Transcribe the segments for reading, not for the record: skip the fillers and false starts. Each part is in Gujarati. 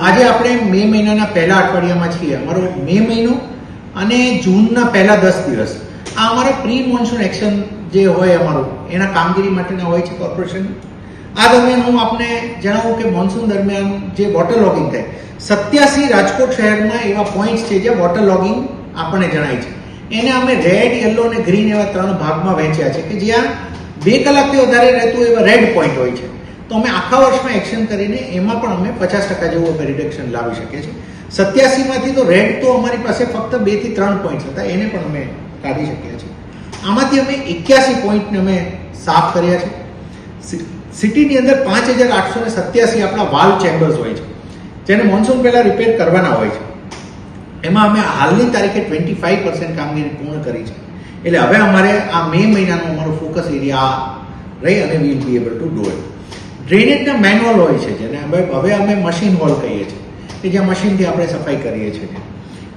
આજે આપણે મે મહિનાના પહેલા અઠવાડિયામાં છીએ. અમારો મે મહિનો અને જૂનના પહેલા 10 દિવસ આ અમારા પ્રી મોન્સૂન એક્શન જે હોય અમારું એના કામગીરી માટેના હોય છે કોર્પોરેશન. આ દરમિયાન હું આપને જણાવું કે મોન્સૂન દરમિયાન જે વોટર લોગિંગ થાય 87 રાજકોટ શહેરમાં એવા પોઈન્ટ્સ છે જ્યાં વોટર લોગિંગ આપણને જણાય છે. એને અમે રેડ, યલો અને ગ્રીન એવા 3 ભાગમાં વહેંચ્યા છે કે જ્યાં 2 કલાકથી વધારે રહેતું એવા રેડ પોઈન્ટ હોય છે. તો અમે આખા વર્ષમાં એક્શન કરીને એમાં પણ અમે 50% જેવું અમે રિડક્શન લાવી શકીએ છીએ. 87માંથી તો રેડ તો અમારી પાસે ફક્ત 2 થી 3 પોઈન્ટ હતા, એને પણ અમે કાઢી શક્યા છીએ. આમાંથી અમે 81 પોઈન્ટને અમે સાફ કર્યા છે. સિટીની અંદર 5887 આપણા વાલ્વ ચેમ્બર્સ હોય છે જેને મોન્સૂન પહેલા રિપેર કરવાના હોય છે. એમાં અમે હાલની તારીખે 25% કામગીરી પૂર્ણ કરી છે. એટલે હવે અમારે આ મે મહિનાનો અમારો ફોકસ એરિયા રહી અને will be able to do it. ડ્રેનેજના મેન્યુઅલ હોય છે જેને હવે અમે મશીન હોલ કહીએ છીએ કે જ્યાં મશીનથી આપણે સફાઈ કરીએ છીએ.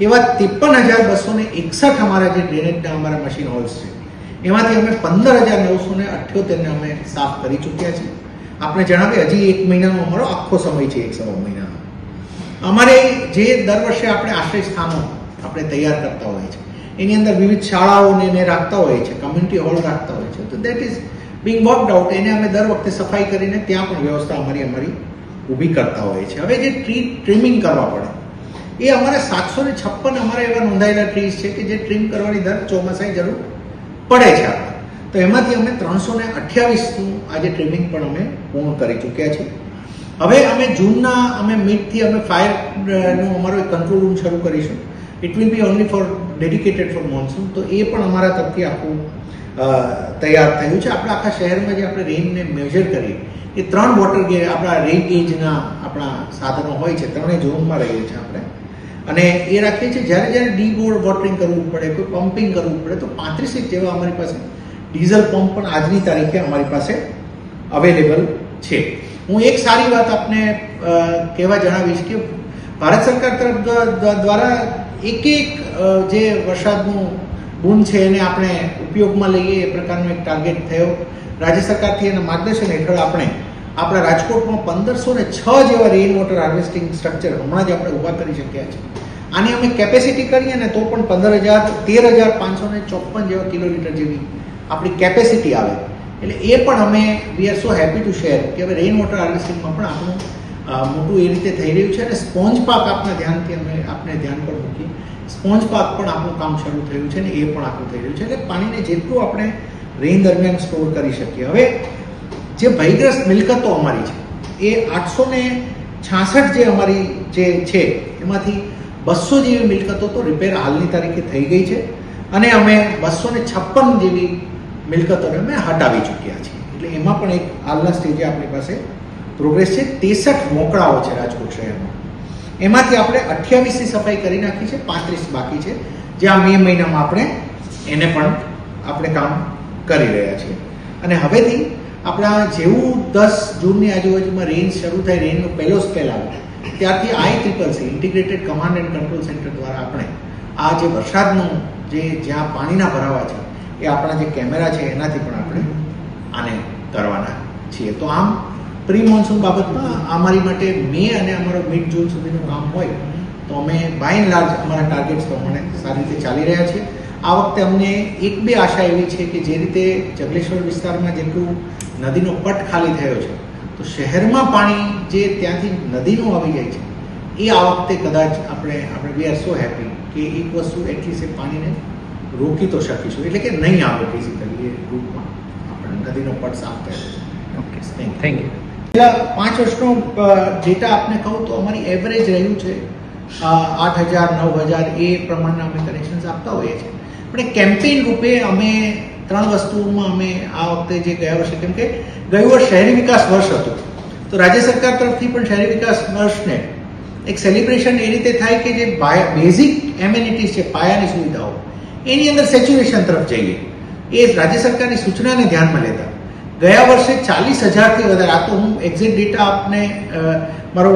એવા 53,261 અમારા જે ડ્રેનેજના અમારા મશીન હોલ્સ છે એમાંથી અમે 15,978ને અમે સાફ કરી ચૂક્યા છીએ. આપણે જણાવીએ હજી 1 મહિનાનો અમારો આખો સમય છે, 1 સવા મહિનાનો. અમારે જે દર વર્ષે આપણે આશ્રય સ્થાનો આપણે તૈયાર કરતા હોઈએ છીએ એની અંદર વિવિધ શાળાઓને એને રાખતા હોઈએ છીએ, કમ્યુનિટી હોલ રાખતા હોઈએ છીએ. તો that is Bing worked out. એને અમે દર વખતે સફાઈ કરીને ત્યાં પણ વ્યવસ્થા અમારી ઊભી કરતા હોઈએ છીએ. હવે જે ટ્રીમિંગ કરવા પડે એ અમારે 756 અમારા એવા નોંધાયેલા ટ્રીઝ છે કે જે ટ્રીમ કરવાની દર ચોમાસાની જરૂર પડે છે આપણે. તો એમાંથી અમે 328નું આજે ટ્રીમિંગ પણ અમે પૂર્ણ કરી ચૂક્યા છીએ. હવે અમે જૂનના અમે મિડથી અમે ફાયરનો અમારો એક કંટ્રોલ રૂમ શરૂ કરીશું. It will be only for dedicated for monsoon. તો એ પણ અમારા તરફથી આખું તૈયાર થયું છે. આપણા આખા શહેરમાં જે આપણે રેઇનને મેજર કરીએ એ 3 વોટર ગેજ આપણા રેઇન ગેજના આપણા સાધનો હોય છે, 3 ઝોનમાં રહીએ છીએ આપણે. અને એ રાખીએ છીએ જ્યારે જ્યારે ડી વોટરિંગ કરવું પડે, કોઈ પમ્પિંગ કરવું પડે તો 35 જેવા અમારી પાસે ડીઝલ પંપ પણ આજની તારીખે અમારી પાસે અવેલેબલ છે. હું એક સારી વાત આપને કહેવા જણાવીશ કે ભારત સરકાર તરફ દ્વારા એક જે વરસાદનું બૂંદ છે એને આપણે ઉપયોગમાં લઈએ એ પ્રકારનો એક ટાર્ગેટ થયો. રાજ્ય સરકારથી એના માર્ગદર્શન હેઠળ આપણે આપણા રાજકોટમાં 1506 જેવા રેઇન વોટર હાર્વેસ્ટિંગ સ્ટ્રક્ચર હમણાં જ આપણે ઊભા કરી શક્યા છે. આની અમે કેપેસિટી કરીએ ને તો પણ 13,554 જેવા કિલોમીટર જેવી આપણી કેપેસિટી આવે. એટલે એ પણ અમે we are so happy to share કે હવે રેઇન વોટર હાર્વેસ્ટિંગમાં પણ આપણું મોટું એ રીતે થઈ રહ્યું છે. અને સ્પોન્જ પાક આપના ધ્યાનથી અમે આપણે ધ્યાન પર મૂકીએ. સ્પોન્જ પાક પણ આપણું કામ શરૂ થયું છે ને એ પણ આપણું થઈ રહ્યું છે. એટલે પાણીને જેટલું આપણે રેઇન દરમિયાન સ્ટોર કરી શકીએ. હવે જે ભયગ્રસ્ત મિલકતો અમારી છે એ 866 જે અમારી જે છે એમાંથી 200 જેવી મિલકતો તો રિપેર હાલની તારીખે થઈ ગઈ છે અને અમે 256 જેવી મિલકતોને અમે હટાવી ચૂક્યા છીએ. એટલે એમાં પણ એક હાલના સ્ટેજે આપણી પાસે પ્રોગ્રેસ છે. 63 મોકળાઓ છે રાજકોટ શહેરમાં. એમાંથી આપણે 28ની સફાઈ કરી નાખી છે, 35 બાકી છે જે આ મે મહિનામાં આપણે એને પણ આપણે કામ કરી રહ્યા છીએ. અને હવેથી આપણા જેવું 10 જૂનની આજુબાજુમાં રેન્જ શરૂ થાય, રેન્જનો પહેલો સ્પેલ આવે ત્યારથી ICCC integrated command and control centre દ્વારા આપણે આ જે વરસાદનું જે જ્યાં પાણીના ભરાવા છે એ આપણા જે કેમેરા છે એનાથી પણ આપણે આને કરવાના છીએ. તો આમ પ્રી મોન્સૂન બાબતમાં અમારી માટે મે અને અમારો મિડ જૂન સુધીનું કામ હોય તો અમે બાય એન્ડ લાર્જ અમારા ટાર્ગેટ્સ પ્રમાણે સારી રીતે ચાલી રહ્યા છીએ. આ વખતે અમને 1-2 આશા એવી છે કે જે રીતે જગલેશ્વર વિસ્તારમાં જેટલું નદીનો પટ ખાલી થયો છે તો શહેરમાં પાણી જે ત્યાંથી નદીનું આવી જાય છે એ આ વખતે કદાચ આપણે વી આર સો હેપી કે એક વસ્તુ એટલીસ્ટ એ પાણીને રોકી તો શકીશું. એટલે કે નહીં આવે બેઝિકલી એ રૂટમાં આપણે નદીનો પટ સાફ થયો છે. Okay, thank you. છેલ્લા 5 વર્ષનો ડેટા આપને કહું તો અમારી એવરેજ રહ્યું છે 8,000 9,000 એ પ્રમાણના અમે કનેક્શન્સ આપતા હોઈએ છીએ. પણ કેમ્પેઇન રૂપે અમે 3 વસ્તુઓમાં અમે આ વખતે જે ગયા વર્ષે, કેમ કે ગયું વર્ષ શહેરી વિકાસ વર્ષ હતું તો રાજ્ય સરકાર તરફથી પણ શહેરી વિકાસ વર્ષને એક સેલિબ્રેશન એ રીતે થાય કે જે બેઝિક એમ્યુનિટીઝ છે, પાયાની સુવિધાઓ એની અંદર સેચ્યુરેશન તરફ જઈએ એ રાજ્ય સરકારની સૂચનાને ધ્યાનમાં લેતા ગયા વર્ષે 40,000થી વધારે, આ તો હું એક્ઝેક્ટ ડેટા આપને મારો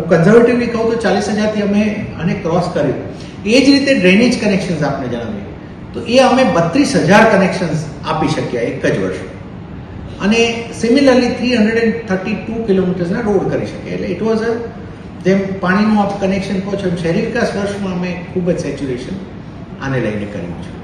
કન્ઝર્વેટિવલી કહું તો 40,000થી અમે આને ક્રોસ કર્યું. એ જ રીતે ડ્રેનેજ કનેક્શન્સ આપને જણાવ્યું તો એ અમે 32,000 કનેક્શન્સ આપી શક્યા એક જ વર્ષે. અને સિમિલરલી 332 કિલોમીટર્સના રોડ કરી શક્યા. એટલે ઇટ વોઝ અ જેમ પાણીનું આપ કનેક્શન કહો છો એમ શહેરી વિકાસ વર્ષમાં અમે ખૂબ જ સેચ્યુરેશન આને લઈને કર્યું છે.